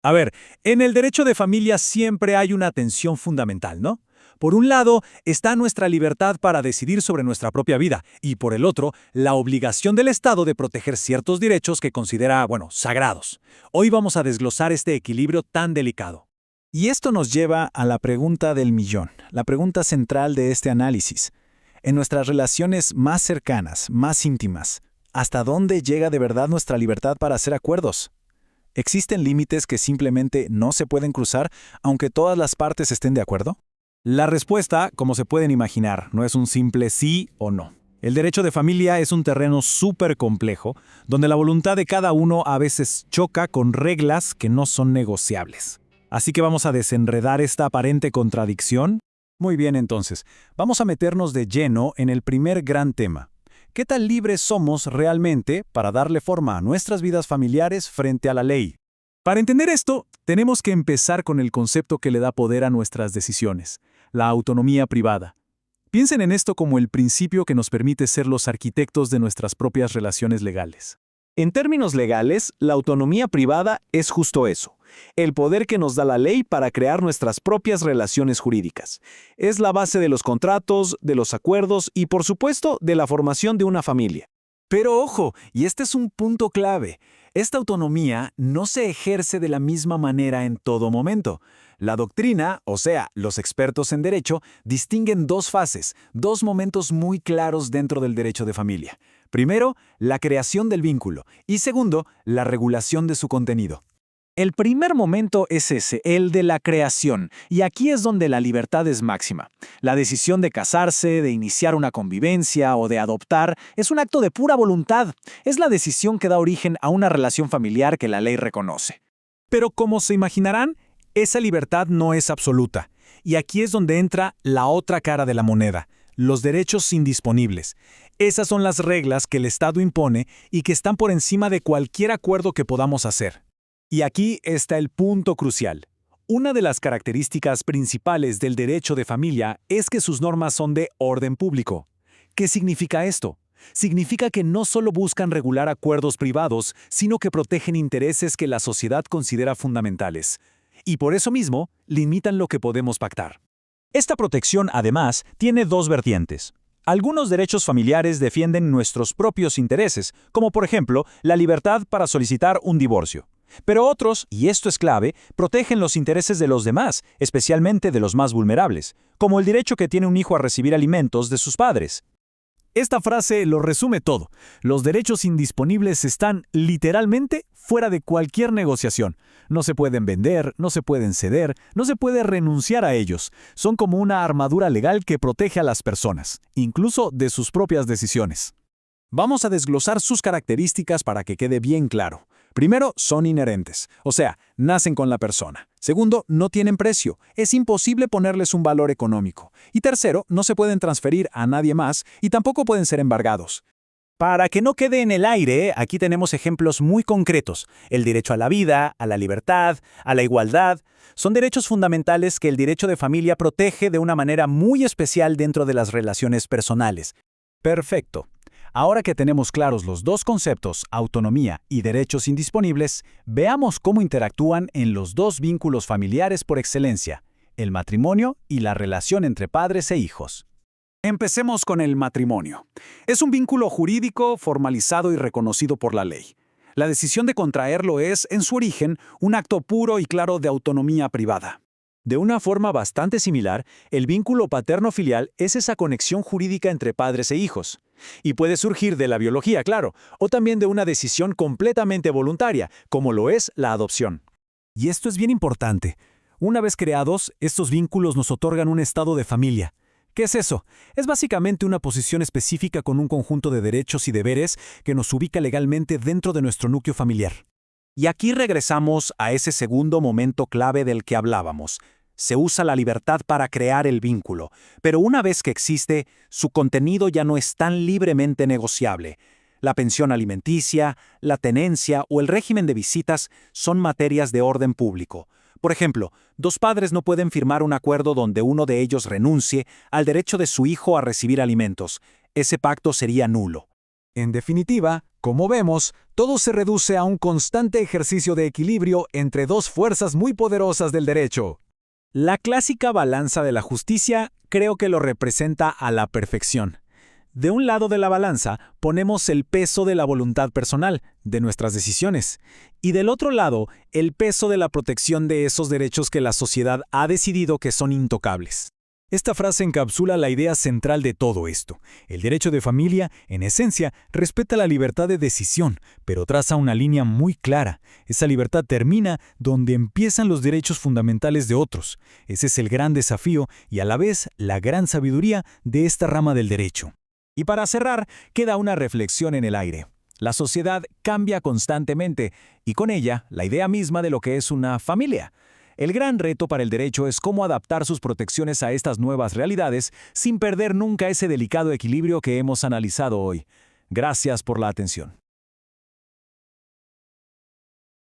A ver, en el derecho de familia siempre hay una tensión fundamental, ¿no? Por un lado está nuestra libertad para decidir sobre nuestra propia vida y por el otro, la obligación del Estado de proteger ciertos derechos que considera, bueno, sagrados. Hoy vamos a desglosar este equilibrio tan delicado. Y esto nos lleva a la pregunta del millón, la pregunta central de este análisis. En nuestras relaciones más cercanas, más íntimas, ¿hasta dónde llega de verdad nuestra libertad para hacer acuerdos? ¿Existen límites que simplemente no se pueden cruzar aunque todas las partes estén de acuerdo? La respuesta, como se pueden imaginar, no es un simple sí o no. El derecho de familia es un terreno súper complejo, donde la voluntad de cada uno a veces choca con reglas que no son negociables. Así que vamos a desenredar esta aparente contradicción. Muy bien, entonces, vamos a meternos de lleno en el primer gran tema. ¿Qué tan libres somos realmente para darle forma a nuestras vidas familiares frente a la ley? Para entender esto, tenemos que empezar con el concepto que le da poder a nuestras decisiones, la autonomía privada. Piensen en esto como el principio que nos permite ser los arquitectos de nuestras propias relaciones legales. En términos legales, la autonomía privada es justo eso, el poder que nos da la ley para crear nuestras propias relaciones jurídicas. Es la base de los contratos, de los acuerdos y, por supuesto, de la formación de una familia. Pero ojo, y este es un punto clave, esta autonomía no se ejerce de la misma manera en todo momento. La doctrina, o sea, los expertos en derecho, distinguen dos fases, dos momentos muy claros dentro del derecho de familia. Primero, la creación del vínculo y segundo, la regulación de su contenido. El primer momento es ese, el de la creación, y aquí es donde la libertad es máxima. La decisión de casarse, de iniciar una convivencia o de adoptar es un acto de pura voluntad. Es la decisión que da origen a una relación familiar que la ley reconoce. Pero como se imaginarán, esa libertad no es absoluta. Y aquí es donde entra la otra cara de la moneda, los derechos indisponibles. Esas son las reglas que el Estado impone y que están por encima de cualquier acuerdo que podamos hacer. Y aquí está el punto crucial. Una de las características principales del derecho de familia es que sus normas son de orden público. ¿Qué significa esto? Significa que no solo buscan regular acuerdos privados, sino que protegen intereses que la sociedad considera fundamentales. Y por eso mismo, limitan lo que podemos pactar. Esta protección, además, tiene dos vertientes. Algunos derechos familiares defienden nuestros propios intereses, como por ejemplo, la libertad para solicitar un divorcio. Pero otros, y esto es clave, protegen los intereses de los demás, especialmente de los más vulnerables, como el derecho que tiene un hijo a recibir alimentos de sus padres. Esta frase lo resume todo. Los derechos indisponibles están, literalmente, fuera de cualquier negociación. No se pueden vender, no se pueden ceder, no se puede renunciar a ellos. Son como una armadura legal que protege a las personas, incluso de sus propias decisiones. Vamos a desglosar sus características para que quede bien claro. Primero, son inherentes, o sea, nacen con la persona. Segundo, no tienen precio, es imposible ponerles un valor económico. Y tercero, no se pueden transferir a nadie más y tampoco pueden ser embargados. Para que no quede en el aire, aquí tenemos ejemplos muy concretos. El derecho a la vida, a la libertad, a la igualdad. Son derechos fundamentales que el derecho de familia protege de una manera muy especial dentro de las relaciones personales. Perfecto. Ahora que tenemos claros los dos conceptos, autonomía y derechos indisponibles, veamos cómo interactúan en los dos vínculos familiares por excelencia, el matrimonio y la relación entre padres e hijos. Empecemos con el matrimonio. Es un vínculo jurídico formalizado y reconocido por la ley. La decisión de contraerlo es, en su origen, un acto puro y claro de autonomía privada. De una forma bastante similar, el vínculo paterno-filial es esa conexión jurídica entre padres e hijos. Y puede surgir de la biología, claro, o también de una decisión completamente voluntaria, como lo es la adopción. Y esto es bien importante. Una vez creados, estos vínculos nos otorgan un estado de familia. ¿Qué es eso? Es básicamente una posición específica con un conjunto de derechos y deberes que nos ubica legalmente dentro de nuestro núcleo familiar. Y aquí regresamos a ese segundo momento clave del que hablábamos. Se usa la libertad para crear el vínculo, pero una vez que existe, su contenido ya no es tan libremente negociable. La pensión alimenticia, la tenencia o el régimen de visitas son materias de orden público. Por ejemplo, dos padres no pueden firmar un acuerdo donde uno de ellos renuncie al derecho de su hijo a recibir alimentos. Ese pacto sería nulo. En definitiva, Como vemos, todo se reduce a un constante ejercicio de equilibrio entre dos fuerzas muy poderosas del derecho. La clásica balanza de la justicia creo que lo representa a la perfección. De un lado de la balanza ponemos el peso de la voluntad personal, de nuestras decisiones, y del otro lado el peso de la protección de esos derechos que la sociedad ha decidido que son intocables. Esta frase encapsula la idea central de todo esto. El derecho de familia, en esencia, respeta la libertad de decisión, pero traza una línea muy clara. Esa libertad termina donde empiezan los derechos fundamentales de otros. Ese es el gran desafío y a la vez la gran sabiduría de esta rama del derecho. Y para cerrar, queda una reflexión en el aire. La sociedad cambia constantemente y con ella la idea misma de lo que es una familia. El gran reto para el derecho es cómo adaptar sus protecciones a estas nuevas realidades sin perder nunca ese delicado equilibrio que hemos analizado hoy. Gracias por la atención.